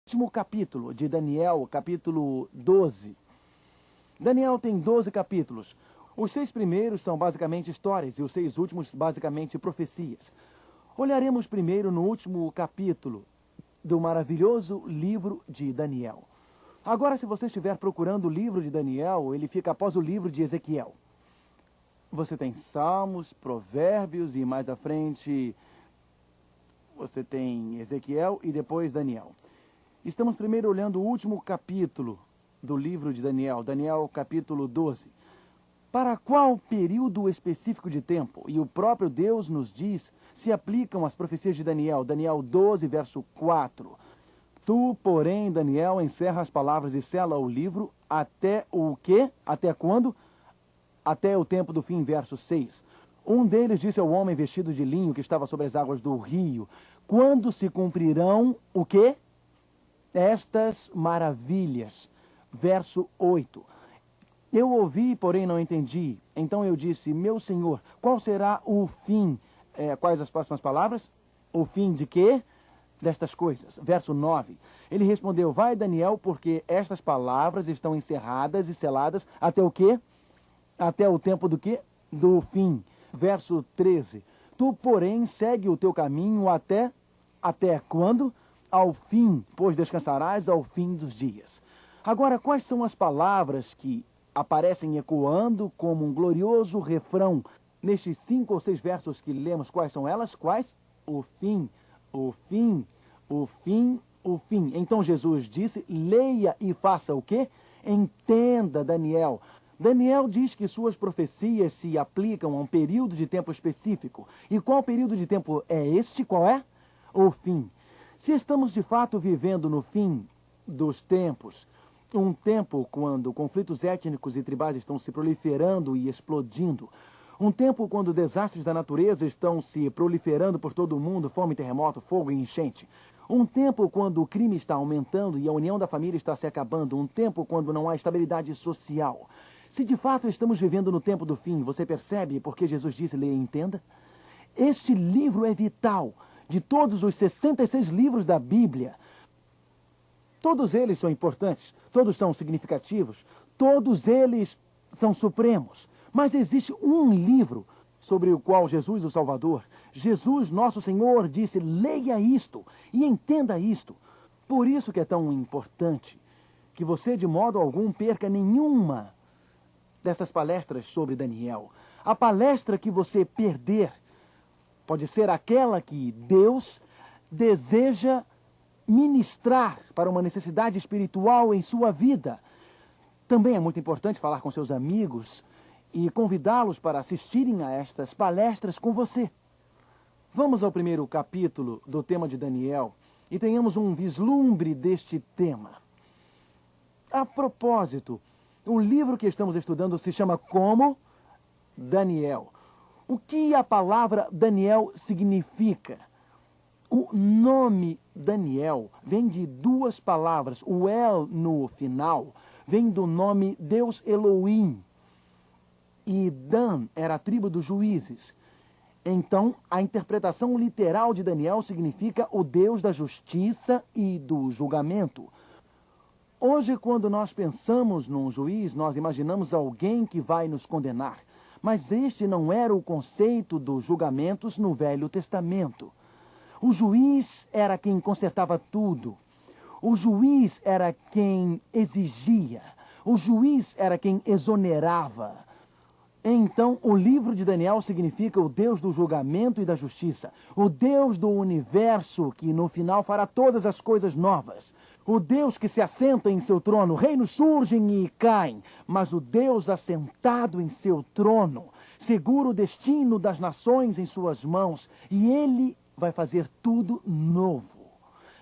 último capítulo de Daniel, capítulo 12. Daniel tem 12 capítulos. Os 6 primeiros são basicamente histórias e os 6 últimos basicamente profecias. Olharemos primeiro no último capítulo do maravilhoso livro de Daniel. Agora, se você estiver procurando o livro de Daniel, ele fica após o livro de Ezequiel. Você tem Salmos, Provérbios e mais à frente você tem Ezequiel e depois Daniel. Estamos primeiro olhando o último capítulo do livro de Daniel, Daniel capítulo 12. Para qual período específico de tempo, e o próprio Deus nos diz, se aplicam as profecias de Daniel, Daniel 12, verso 4. Tu, porém, Daniel, encerra as palavras e sela o livro até o quê? Até quando? Até o tempo do fim, verso 6. Um deles disse ao homem vestido de linho que estava sobre as águas do rio, quando se cumprirão o quê? Estas maravilhas. Verso 8. Eu ouvi, porém não entendi. Então eu disse, meu senhor, qual será o fim? Quais as próximas palavras? O fim de quê? Destas coisas. Verso 9. Ele respondeu, vai Daniel, porque estas palavras estão encerradas e seladas até o quê? Até o tempo do quê? Do fim. Verso 13. Tu, porém, segue o teu caminho até quando? Ao fim, pois descansarás ao fim dos dias. Agora, quais são as palavras que aparecem ecoando como um glorioso refrão nestes 5 ou 6 versos que lemos? Quais são elas? Quais? O fim, o fim, o fim, o fim. Então Jesus disse, leia e faça o quê? Entenda, Daniel. Daniel diz que suas profecias se aplicam a um período de tempo específico. E qual período de tempo é este? Qual é? O fim. Se estamos de fato vivendo no fim dos tempos, um tempo quando conflitos étnicos e tribais estão se proliferando e explodindo, um tempo quando desastres da natureza estão se proliferando por todo o mundo, fome, terremoto, fogo e enchente, um tempo quando o crime está aumentando e a união da família está se acabando, um tempo quando não há estabilidade social. Se de fato estamos vivendo no tempo do fim, você percebe porque Jesus disse, leia e entenda? Este livro é vital. De todos os 66 livros da Bíblia, todos eles são importantes, todos são significativos, todos eles são supremos. Mas existe um livro sobre o qual Jesus, o Salvador, Jesus, nosso Senhor, disse, leia isto e entenda isto. Por isso que é tão importante que você, de modo algum, perca nenhuma dessas palestras sobre Daniel. A palestra que você perder pode ser aquela que Deus deseja ministrar para uma necessidade espiritual em sua vida. Também é muito importante falar com seus amigos e convidá-los para assistirem a estas palestras com você. Vamos ao primeiro capítulo do tema de Daniel e tenhamos um vislumbre deste tema. A propósito, o livro que estamos estudando se chama como? Daniel. O que a palavra Daniel significa? O nome Daniel vem de 2 palavras. O El no final vem do nome Deus Elohim. E Dan era a tribo dos juízes. Então, a interpretação literal de Daniel significa o Deus da justiça e do julgamento. Hoje, quando nós pensamos num juiz, nós imaginamos alguém que vai nos condenar. Mas este não era o conceito dos julgamentos no Velho Testamento. O juiz era quem consertava tudo. O juiz era quem exigia. O juiz era quem exonerava. Então, o livro de Daniel significa o Deus do julgamento e da justiça. O Deus do universo que no final fará todas as coisas novas. O Deus que se assenta em seu trono, reinos surgem e caem, mas o Deus assentado em seu trono, segura o destino das nações em suas mãos, e Ele vai fazer tudo novo.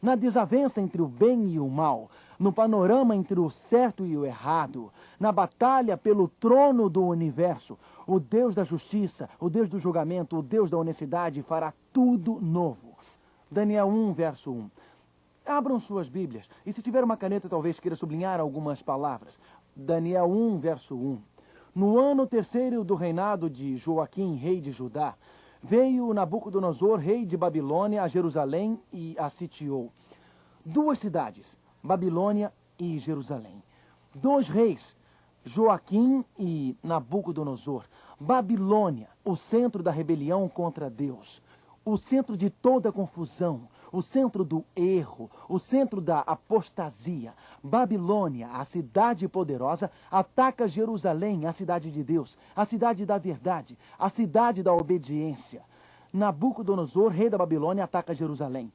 Na desavença entre o bem e o mal, no panorama entre o certo e o errado, na batalha pelo trono do universo, o Deus da justiça, o Deus do julgamento, o Deus da honestidade fará tudo novo. Daniel 1, verso 1. Abram suas Bíblias, e se tiver uma caneta, talvez queira sublinhar algumas palavras. Daniel 1, verso 1. No ano 3º do reinado de Joaquim, rei de Judá, veio Nabucodonosor, rei de Babilônia, a Jerusalém e a sitiou. duas cidades, Babilônia e Jerusalém. Dois reis, Joaquim e Nabucodonosor. Babilônia, o centro da rebelião contra Deus, o centro de toda a confusão, o centro do erro, o centro da apostasia. Babilônia, a cidade poderosa, ataca Jerusalém, a cidade de Deus, a cidade da verdade, a cidade da obediência. Nabucodonosor, rei da Babilônia, ataca Jerusalém.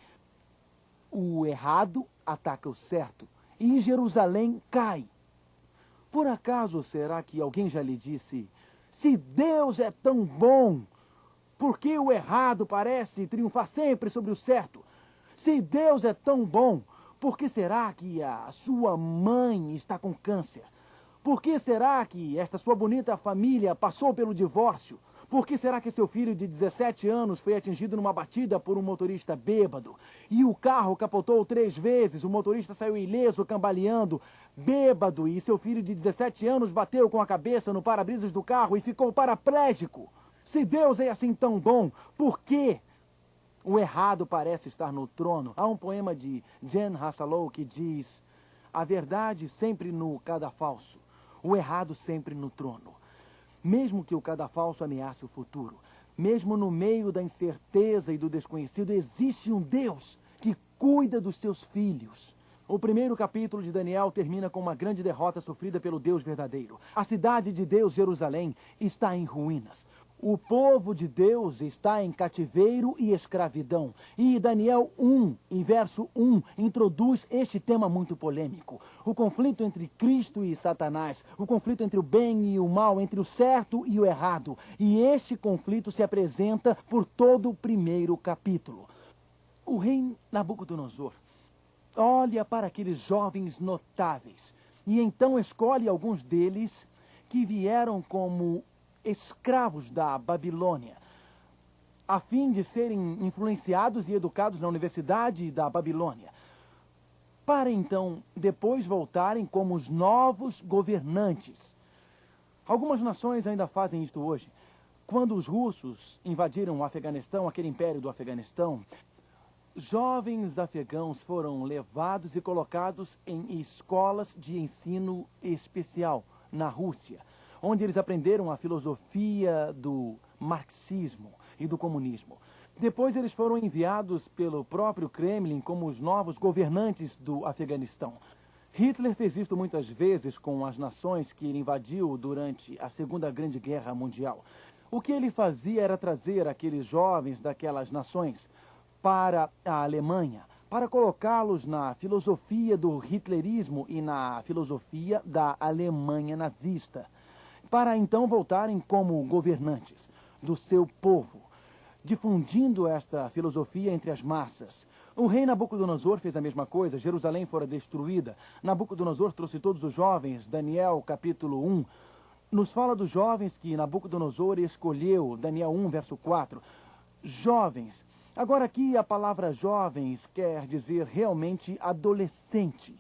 O errado ataca o certo e Jerusalém cai. Por acaso será que alguém já lhe disse: se Deus é tão bom, por que o errado parece triunfar sempre sobre o certo? Se Deus é tão bom, por que será que a sua mãe está com câncer? Por que será que esta sua bonita família passou pelo divórcio? Por que será que seu filho de 17 anos foi atingido numa batida por um motorista bêbado? E o carro capotou 3 vezes, o motorista saiu ileso, cambaleando, bêbado, e seu filho de 17 anos bateu com a cabeça no para-brisas do carro e ficou paraplégico. Se Deus é assim tão bom, por que o errado parece estar no trono? Há um poema de Jan Hasalow que diz: a verdade sempre no cadafalso, o errado sempre no trono. Mesmo que o cadafalso ameace o futuro, mesmo no meio da incerteza e do desconhecido, existe um Deus que cuida dos seus filhos. O primeiro capítulo de Daniel termina com uma grande derrota sofrida pelo Deus verdadeiro. A cidade de Deus, Jerusalém, está em ruínas. O povo de Deus está em cativeiro e escravidão. E Daniel 1, em verso 1, introduz este tema muito polêmico. O conflito entre Cristo e Satanás. O conflito entre o bem e o mal, entre o certo e o errado. E este conflito se apresenta por todo o primeiro capítulo. O rei Nabucodonosor olha para aqueles jovens notáveis e então escolhe alguns deles que vieram como escravos da Babilônia, a fim de serem influenciados e educados na Universidade da Babilônia, para então depois voltarem como os novos governantes. Algumas nações ainda fazem isto hoje. Quando os russos invadiram o Afeganistão, aquele império do Afeganistão, jovens afegãos foram levados e colocados em escolas de ensino especial na Rússia, onde eles aprenderam a filosofia do marxismo e do comunismo. Depois eles foram enviados pelo próprio Kremlin como os novos governantes do Afeganistão. Hitler fez isto muitas vezes com as nações que ele invadiu durante a Segunda Grande Guerra Mundial. O que ele fazia era trazer aqueles jovens daquelas nações para a Alemanha, para colocá-los na filosofia do hitlerismo e na filosofia da Alemanha nazista, para então voltarem como governantes do seu povo, difundindo esta filosofia entre as massas. O rei Nabucodonosor fez a mesma coisa. Jerusalém fora destruída. Nabucodonosor trouxe todos os jovens. Daniel, capítulo 1, nos fala dos jovens que Nabucodonosor escolheu. Daniel 1, verso 4. Jovens. Agora aqui a palavra jovens quer dizer realmente adolescente.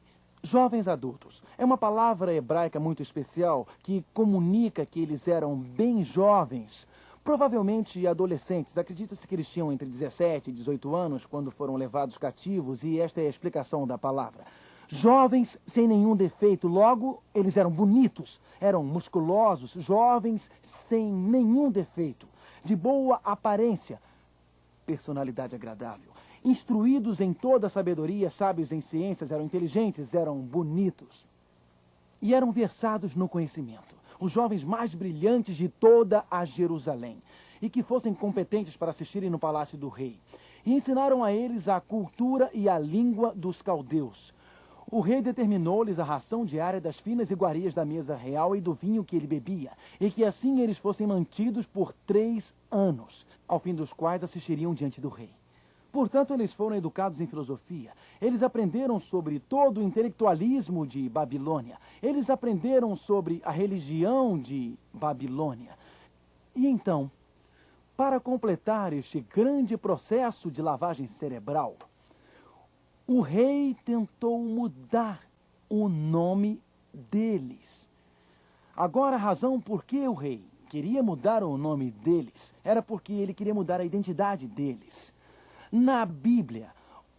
Jovens adultos. É uma palavra hebraica muito especial que comunica que eles eram bem jovens, provavelmente adolescentes. Acredita-se que eles tinham entre 17 e 18 anos quando foram levados cativos, e esta é a explicação da palavra. Jovens sem nenhum defeito, logo eles eram bonitos, eram musculosos, jovens sem nenhum defeito, de boa aparência, personalidade agradável. Instruídos em toda a sabedoria, sábios em ciências, eram inteligentes, eram bonitos. E eram versados no conhecimento. Os jovens mais brilhantes de toda a Jerusalém. E que fossem competentes para assistirem no palácio do rei. E ensinaram a eles a cultura e a língua dos caldeus. O rei determinou-lhes a ração diária das finas iguarias da mesa real e do vinho que ele bebia. E que assim eles fossem mantidos por 3 anos, ao fim dos quais assistiriam diante do rei. Portanto, eles foram educados em filosofia. Eles aprenderam sobre todo o intelectualismo de Babilônia. Eles aprenderam sobre a religião de Babilônia. E então, para completar este grande processo de lavagem cerebral, o rei tentou mudar o nome deles. Agora, a razão por que o rei queria mudar o nome deles era porque ele queria mudar a identidade deles. Na Bíblia,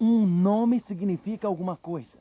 Um nome significa alguma coisa.